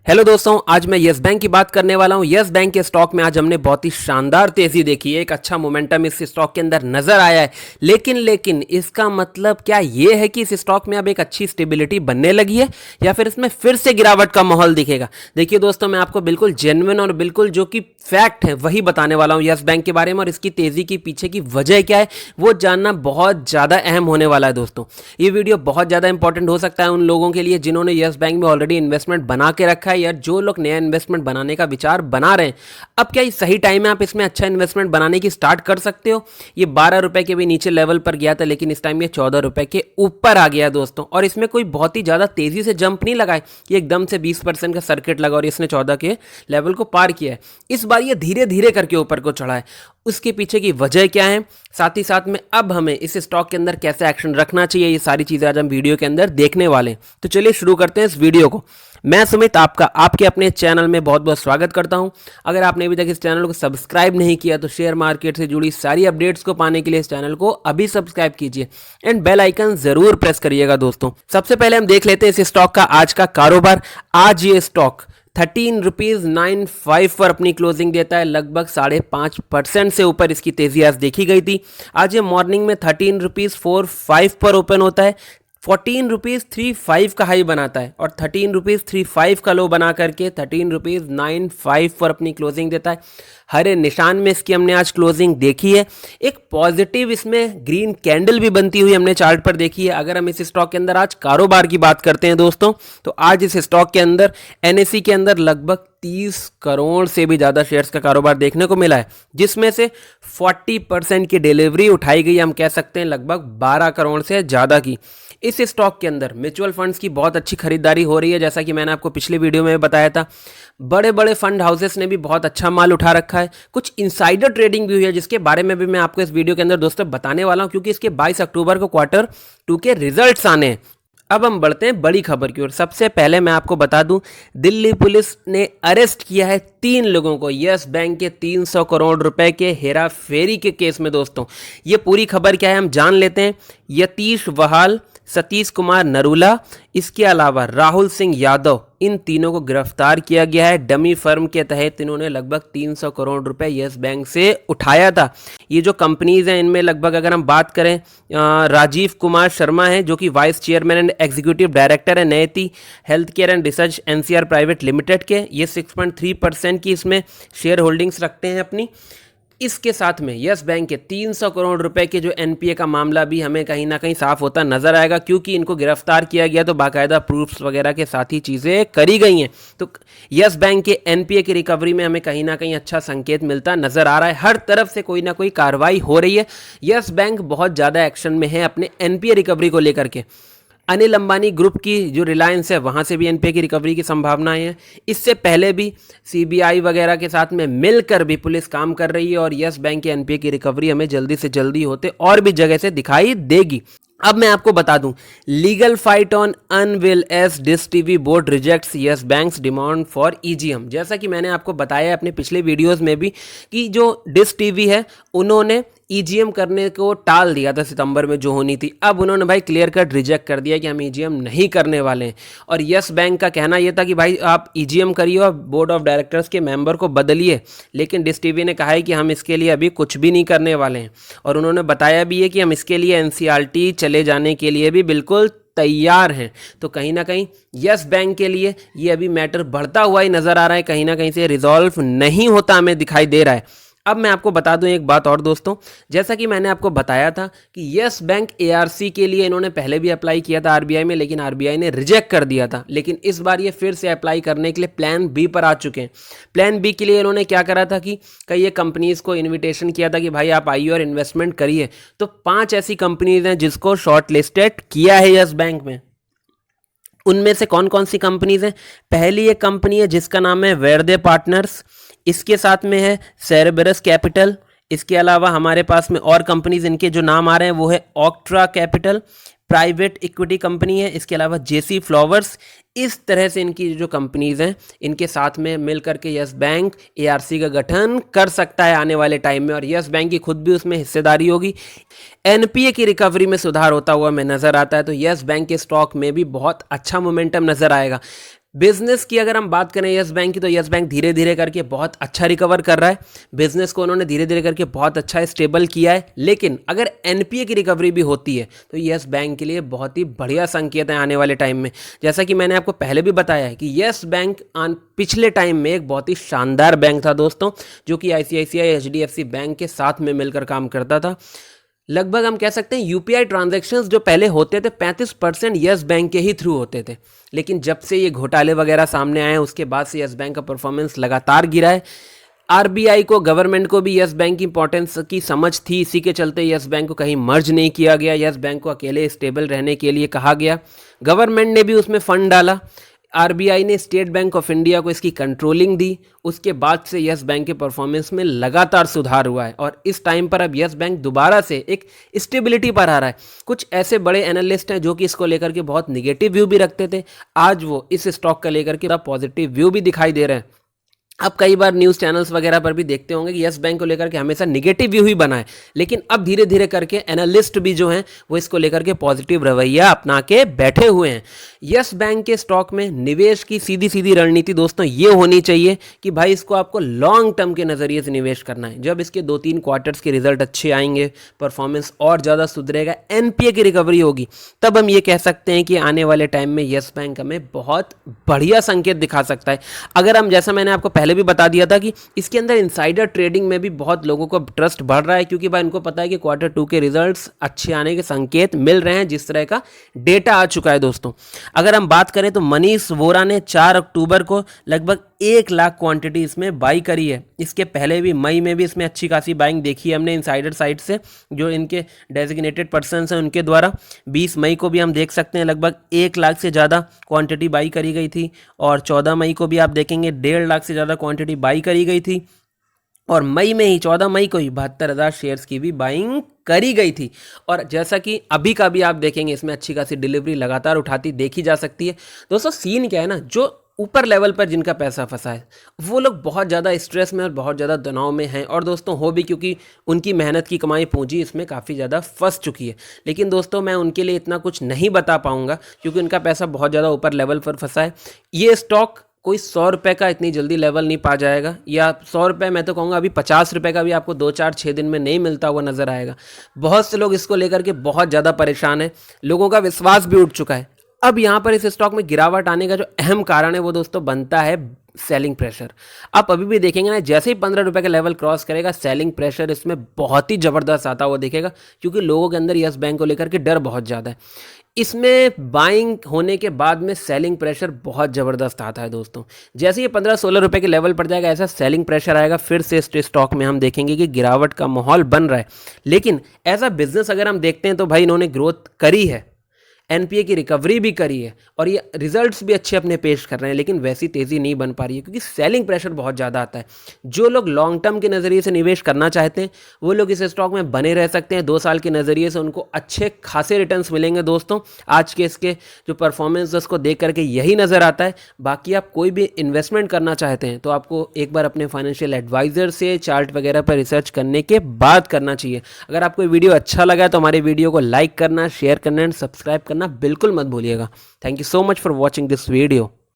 Hello दोस्तों, आज मैं यस बैंक की बात करने वाला हूं। यस बैंक के स्टॉक में आज हमने बहुत ही शानदार तेजी देखी है। एक अच्छा मोमेंटम इस स्टॉक के अंदर नजर आया है। लेकिन इसका मतलब क्या ये है कि इस स्टॉक में अब एक अच्छी स्टेबिलिटी बनने लगी है या फिर इसमें फिर से गिरावट का माहौल दिखेगा? देखिए दोस्तों, मैं आपको बिल्कुल जेन्युइन और बिल्कुल जो कि फैक्ट है वही बताने वाला हूं यस बैंक के बारे में, और इसकी तेजी के पीछे की वजह क्या है वो जानना बहुत ज़्यादा अहम होने वाला है। दोस्तों, ये वीडियो बहुत ज़्यादा इंपॉर्टेंट हो सकता है उन लोगों के लिए जिन्होंने यस बैंक में ऑलरेडी इन्वेस्टमेंट बना के रखा है, या जो लोग नया इन्वेस्टमेंट बनाने का विचार बना रहे हैं। अब क्या ये सही टाइम है आप इसमें अच्छा इन्वेस्टमेंट बनाने की स्टार्ट कर सकते हो? ये 12 रुपए के भी नीचे लेवल पर गया था, लेकिन इस टाइम ये 14 रुपए के ऊपर आ गया दोस्तों। और इसमें कोई बहुत ही ज़्यादा तेजी से जंप नहीं लगा है, ये एकदम से 20% का सर्किट लगा और इसने 14 के लेवल को पार किया है। इस बार ये धीरे धीरे करके ऊपर को चढ़ा है। उसके पीछे की वजह क्या है, साथ ही साथ में अब हमें इस स्टॉक के अंदर कैसे एक्शन रखना चाहिए, ये सारी चीज़ें आज हम वीडियो के अंदर देखने वाले हैं। तो चलिए शुरू करते हैं इस वीडियो को। मैं सुमित आपका आपके अपने चैनल में बहुत बहुत स्वागत करता हूं। अगर आपने अभी तक इस चैनल को सब्सक्राइब नहीं किया तो शेयर मार्केट से जुड़ी सारी अपडेट्स को पाने के लिए इस चैनल को अभी सब्सक्राइब कीजिए एंड बेल आइकन जरूर प्रेस करिएगा। दोस्तों, सबसे पहले हम देख लेते हैं इस स्टॉक का आज का कारोबार। आज ये स्टॉक 13.95 पर अपनी क्लोजिंग देता है। लगभग 5.5% से ऊपर इसकी तेजी आज देखी गई थी। आज ये मॉर्निंग में 13.45 पर ओपन होता है, 14.35 का हाई बनाता है और 13.35 का लो बना करके 13.95 पर अपनी क्लोजिंग देता है। हरे निशान में इसकी हमने आज क्लोजिंग देखी है। एक पॉजिटिव इसमें ग्रीन कैंडल भी बनती हुई हमने चार्ट पर देखी है। अगर हम इस स्टॉक के अंदर आज कारोबार की बात करते हैं दोस्तों, तो आज इस स्टॉक के अंदर एनएसई के अंदर लगभग 30 करोड़ से भी ज़्यादा शेयर्स का कारोबार देखने को मिला है, जिसमें से 40% की डिलीवरी उठाई गई। हम कह सकते हैं लगभग 12 करोड़ से ज़्यादा की। इस स्टॉक के अंदर म्यूचुअल फंड्स की बहुत अच्छी खरीदारी हो रही है, जैसा कि मैंने आपको पिछले वीडियो में बताया था। बड़े बड़े फंड हाउसेस ने भी बहुत अच्छा माल उठा रखा है। कुछ इनसाइडर ट्रेडिंग भी हुई है, जिसके बारे में भी मैं आपको इस वीडियो के अंदर दोस्तों बताने वाला हूं, क्योंकि इसके 22 अक्टूबर को Q2 के रिजल्ट्स आने हैं। अब हम बढ़ते हैं बड़ी खबर की ओर। सबसे पहले मैं आपको बता दूं, दिल्ली पुलिस ने अरेस्ट किया है 3 लोगों को यस बैंक के 300 करोड़ रुपए के हेरा फेरी के केस में। दोस्तों, ये पूरी खबर क्या है हम जान लेते हैं। यतीश वहाल, सतीश कुमार नरूला, इसके अलावा राहुल सिंह यादव, इन तीनों को गिरफ्तार किया गया है। डमी फर्म के तहत इन्होंने लगभग 300 करोड़ रुपए यस बैंक से उठाया था। ये जो कंपनीज हैं इनमें लगभग अगर हम बात करें, राजीव कुमार शर्मा है जो कि vice chairman and executive director है नयति health care and research NCR private limited के। ये 6.3% की इसमें शेयर होल्डिंग्स रखते हैं अपनी। इसके साथ में यस बैंक के 300 करोड़ रुपए के जो एनपीए का मामला भी हमें कहीं ना कहीं साफ होता नजर आएगा, क्योंकि इनको गिरफ्तार किया गया तो बाकायदा प्रूफ्स वगैरह के साथ ही चीज़ें करी गई हैं। तो यस बैंक के एनपीए की रिकवरी में हमें कहीं ना कहीं अच्छा संकेत मिलता नजर आ रहा है। हर तरफ से कोई ना कोई कार्रवाई हो रही है। यस बैंक बहुत ज़्यादा एक्शन में है अपने एनपीए रिकवरी को लेकर के। अनिल अंबानी ग्रुप की जो रिलायंस है वहाँ से भी एनपीए की रिकवरी की संभावनाएं हैं। इससे पहले भी सीबीआई वगैरह के साथ में मिलकर भी पुलिस काम कर रही है और यस बैंक के एनपीए की रिकवरी हमें जल्दी से जल्दी होते और भी जगह से दिखाई देगी। अब मैं आपको बता दूं, legal fight on unveil S dish TV board rejects yes banks demand for EGM. जैसा कि मैंने आपको बताया अपने पिछले वीडियोस में भी कि जो डिश टीवी है उन्होंने ईजीएम करने को टाल दिया था सितंबर में जो होनी थी। अब उन्होंने भाई क्लियर कट रिजेक्ट कर दिया कि हम ईजीएम नहीं करने वाले हैं। और यस बैंक का कहना यह था कि भाई आप ईजीएम करिए और बोर्ड ऑफ डायरेक्टर्स के मेंबर को बदलिए, लेकिन डिश टीवी ने कहा है कि हम इसके लिए अभी कुछ भी नहीं करने वाले हैं। और उन्होंने बताया भी है कि हम इसके लिए एनसीईआरटी चले जाने के लिए भी बिल्कुल तैयार हैं। तो कहीं ना कहीं यस बैंक के लिए ये अभी मैटर बढ़ता हुआ ही नजर आ रहा है, कहीं ना कहीं से रिजॉल्व नहीं होता हमें दिखाई दे रहा है। अब मैं आपको बता दूं एक बात और दोस्तों, जैसा कि मैंने आपको बताया था कि यस बैंक एआरसी के लिए इन्होंने पहले भी अप्लाई किया था आरबीआई में, लेकिन आरबीआई ने रिजेक्ट कर दिया था। लेकिन इस बार ये फिर से अप्लाई करने के लिए प्लान बी पर आ चुके हैं। प्लान बी के लिए इन्होंने क्या करा था कि कई ये कंपनीज को इन्विटेशन किया था कि भाई आप आइए और इन्वेस्टमेंट करिए। तो 5 ऐसी कंपनीज हैं जिसको शॉर्ट लिस्टेड किया है यस बैंक में। उनमें से कौन कौन सी कंपनीज हैं? पहली एक कंपनी है जिसका नाम है वेरदे पार्टनर्स, इसके साथ में है सेरेबरस कैपिटल। इसके अलावा हमारे पास में और कंपनीज इनके जो नाम आ रहे हैं वो है ऑक्ट्रा कैपिटल, प्राइवेट इक्विटी कंपनी है, इसके अलावा जेसी फ्लावर्स। इस तरह से इनकी जो कंपनीज हैं इनके साथ में मिल करके यस बैंक एआरसी का गठन कर सकता है आने वाले टाइम में, और यस बैंक की खुद भी उसमें हिस्सेदारी होगी। एनपीए की रिकवरी में सुधार होता हुआ हमें नजर आता है, तो यस बैंक के स्टॉक में भी बहुत अच्छा मोमेंटम नजर आएगा। बिजनेस की अगर हम बात करें यस बैंक की, तो यस बैंक धीरे धीरे करके बहुत अच्छा रिकवर कर रहा है। बिजनेस को उन्होंने धीरे धीरे करके बहुत अच्छा स्टेबल किया है। लेकिन अगर एनपीए की रिकवरी भी होती है तो यस बैंक के लिए बहुत ही बढ़िया संकेत है आने वाले टाइम में। जैसा कि मैंने आपको पहले भी बताया है कि यस बैंक पिछले टाइम में एक बहुत ही शानदार बैंक था दोस्तों, जो कि आईसीआईसीआई एचडीएफसी बैंक के साथ में मिलकर काम करता था। लगभग हम कह सकते हैं यूपीआई ट्रांजैक्शंस जो पहले होते थे 35% यस बैंक के ही थ्रू होते थे। लेकिन जब से ये घोटाले वगैरह सामने आए हैं उसके बाद से यस बैंक का परफॉर्मेंस लगातार गिरा है। आरबीआई को, गवर्नमेंट को भी यस बैंक की इंपॉर्टेंस की समझ थी, इसी के चलते यस बैंक को कहीं मर्ज नहीं किया गया। यस बैंक को अकेले स्टेबल रहने के लिए कहा गया। गवर्नमेंट ने भी उसमें फंड डाला। आरबीआई ने स्टेट बैंक ऑफ इंडिया को इसकी कंट्रोलिंग दी। उसके बाद से यस बैंक के परफॉर्मेंस में लगातार सुधार हुआ है और इस टाइम पर अब यस बैंक दोबारा से एक स्टेबिलिटी पर आ रहा है। कुछ ऐसे बड़े एनालिस्ट हैं जो कि इसको लेकर के बहुत निगेटिव व्यू भी रखते थे, आज वो इस स्टॉक का लेकर के पॉजिटिव व्यू भी दिखाई दे रहे हैं। अब कई बार न्यूज़ चैनल्स वगैरह पर भी देखते होंगे कि यस बैंक को लेकर के हमेशा निगेटिव व्यू ही बना है, लेकिन अब धीरे धीरे करके एनालिस्ट भी जो हैं वो इसको लेकर के पॉजिटिव रवैया अपना के बैठे हुए हैं। यस बैंक के स्टॉक में निवेश की सीधी सीधी रणनीति दोस्तों ये होनी चाहिए कि भाई इसको आपको लॉन्ग टर्म के नज़रिए से निवेश करना है। जब इसके 2-3 क्वार्टर्स के रिजल्ट अच्छे आएंगे, परफॉर्मेंस और ज़्यादा सुधरेगा, एनपीए की रिकवरी होगी, तब हम ये कह सकते हैं कि आने वाले टाइम में यस बैंक हमें बहुत बढ़िया संकेत दिखा सकता है। अगर हम, जैसा मैंने आपको पहले भी बता दिया था कि इसके अंदर इनसाइडर ट्रेडिंग में भी बहुत लोगों को ट्रस्ट बढ़ रहा है, क्योंकि भाई इनको पता है कि Q2 के रिजल्ट्स अच्छे आने के संकेत मिल रहे हैं, जिस तरह का डेटा आ चुका है दोस्तों। अगर हम बात करें तो मनीष वोरा ने 4 अक्टूबर को लगभग 1 लाख क्वांटिटी इसमें बाई करी है। इसके पहले भी मई में भी इसमें अच्छी खासी बाइंग देखी है हमने इनसाइडर साइड से, जो इनके डेजिग्नेटेड पर्सन्स हैं उनके द्वारा। 20 मई को भी हम देख सकते हैं लगभग 1 लाख से ज़्यादा क्वांटिटी बाई करी गई थी, और 14 मई को भी आप देखेंगे 1.5 लाख से ज़्यादा क्वांटिटी बाई करी गई थी, और मई में ही 14 मई को ही 72,000 शेयर्स की भी बाइंग करी गई थी। और जैसा कि अभी का भी आप देखेंगे इसमें अच्छी खासी डिलीवरी लगातार उठाती देखी जा सकती है। दोस्तों सीन क्या है ना, जो ऊपर लेवल पर जिनका पैसा फंसा है वो लोग बहुत ज़्यादा स्ट्रेस में और बहुत ज़्यादा तनाव में हैं, और दोस्तों हो भी क्योंकि उनकी मेहनत की कमाई पूंजी इसमें काफ़ी ज़्यादा फंस चुकी है। लेकिन दोस्तों मैं उनके लिए इतना कुछ नहीं बता पाऊँगा क्योंकि उनका पैसा बहुत ज़्यादा ऊपर लेवल पर फंसा है। ये स्टॉक कोई 100 रुपये का इतनी जल्दी लेवल नहीं पा जाएगा, या 100 रुपये मैं तो कहूँगा अभी 50 रुपये का भी आपको 2-4-6 दिन में नहीं मिलता हुआ नज़र आएगा। बहुत से लोग इसको लेकर के बहुत ज़्यादा परेशान हैं, लोगों का विश्वास भी उठ चुका है। अब यहाँ पर इस स्टॉक में गिरावट आने का जो अहम कारण है वो दोस्तों बनता है सेलिंग प्रेशर। आप अभी भी देखेंगे ना, जैसे ही 15 रुपये का लेवल क्रॉस करेगा सेलिंग प्रेशर इसमें बहुत ही ज़बरदस्त आता हुआ दिखेगा, क्योंकि लोगों के अंदर यस बैंक को लेकर के डर बहुत ज़्यादा है। इसमें बाइंग होने के बाद में सेलिंग प्रेशर बहुत ज़बरदस्त आता है दोस्तों। जैसे ये 15-16 रुपये के लेवल पर जाएगा ऐसा सेलिंग प्रेशर आएगा, फिर से इस स्टॉक में हम देखेंगे कि गिरावट का माहौल बन रहा है। लेकिन एज अ बिजनेस अगर हम देखते हैं तो भाई इन्होंने ग्रोथ करी है, एनपीए की रिकवरी भी करी है, और ये रिजल्ट्स भी अच्छे अपने पेश कर रहे हैं, लेकिन वैसी तेज़ी नहीं बन पा रही है क्योंकि सेलिंग प्रेशर बहुत ज़्यादा आता है। जो लोग लॉन्ग टर्म के नज़रिए से निवेश करना चाहते हैं वो लोग इस स्टॉक में बने रह सकते हैं। 2 साल के नज़रिए से उनको अच्छे खासे रिटर्न्स मिलेंगे दोस्तों। आज के इसके जो परफॉर्मेंस है उसको देख करके यही नज़र आता है। बाकी आप कोई भी इन्वेस्टमेंट करना चाहते हैं तो आपको एक बार अपने फाइनेंशियल एडवाइज़र से चार्ट वगैरह पर रिसर्च करने के बाद करना चाहिए। अगर आपको वीडियो अच्छा लगा तो हमारे वीडियो को लाइक करना, शेयर करना एंड सब्सक्राइब करना बिल्कुल मत भूलिएगा। Thank you so much for watching this video.